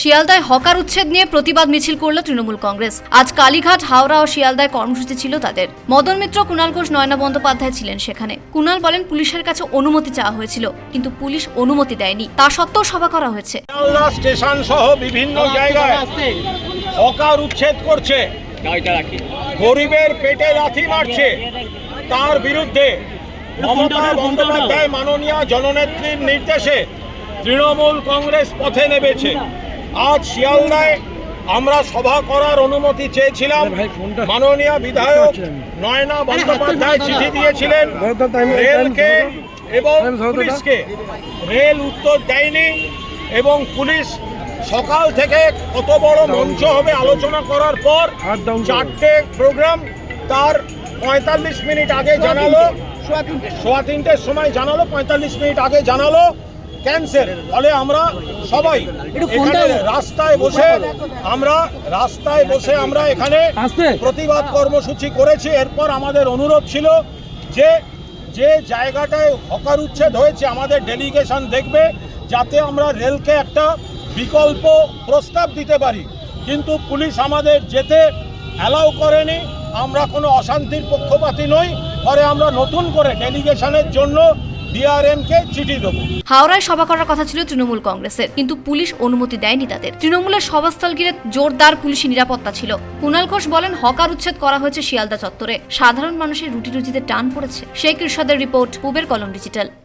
শিয়ালদায় hawker উচ্ছেদ নিয়ে প্রতিবাদ মিছিল করল তৃণমূল কংগ্রেস। আজ কালীঘাট, হাওড়া ও শিয়ালদায় কর্মসূচি ছিল তাদের। মদন মিত্র, কুণাল ঘোষ, নয়না বন্দ্যোপাধ্যায় ছিলেন সেখানে। কুণাল বলেন, পুলিশের কাছে অনুমতি চাওয়া হয়েছিল, কিন্তু পুলিশ অনুমতি দেয়নি, তা সত্ত্বেও সভা করা হয়েছে। শিয়ালদা স্টেশন সহ বিভিন্ন জায়গায় হকার উচ্ছেদ করছে, গরিবের পেটে লাথি মারছে, তার বিরুদ্ধে মমতা বন্দ্যোপাধ্যায় মাননীয় জননেত্রীর নির্দেশে তৃণমূল কংগ্রেস পথে নেমেছে। আজ শিয়ালদায় আমরা সভা করার অনুমতি চেয়েছিলাম। মাননীয় বিধায়ক নয়না বন্দ্যোপাধ্যায় চিঠি দিয়েছিলেন রেলকে এবং পুলিশকে। রেল উত্তর দেয়নি এবং পুলিশ সকাল থেকে কত বড় মঞ্চ হবে আলোচনা করার পর 4টে প্রোগ্রাম তার 45 মিনিট আগে জানালো, 3:15 সময় জানালো, 45 মিনিট আগে জানালো ক্যান্সেল। ফলে আমরা সবাই এখানে রাস্তায় বসে আমরা এখানে প্রতিবাদ কর্মসূচি করেছি। এরপর আমাদের অনুরোধ ছিল যে জায়গাটায় হকার উচ্ছেদ হয়েছে আমাদের ডেলিগেশন দেখবে, যাতে আমরা রেলকে একটা বিকল্প প্রস্তাব দিতে পারি। কিন্তু পুলিশ আমাদের যেতে অ্যালাউ করেনি। আমরা কোনো অশান্তির পক্ষপাতী নই, পরে আমরা নতুন করে ডেলিগেশনের জন্য ডিআরএমকে চিঠি দেবো। হাওড়ায় সভা করার কথা ছিল তৃণমূল কংগ্রেসের, কিন্তু পুলিশ অনুমতি দেয়নি তাদের। তৃণমূলের সভাস্থল ঘিরে জোরদার পুলিশি নিরাপত্তা ছিল। কুণাল ঘোষ বলেন, হকার উচ্ছেদ করা হয়েছে শিয়ালদা চত্বরে। সাধারণ মানুষের রুটি রুজিতে টান পড়েছে। শেখ ইরশাদের রিপোর্ট, পূবের কলম ডিজিটাল।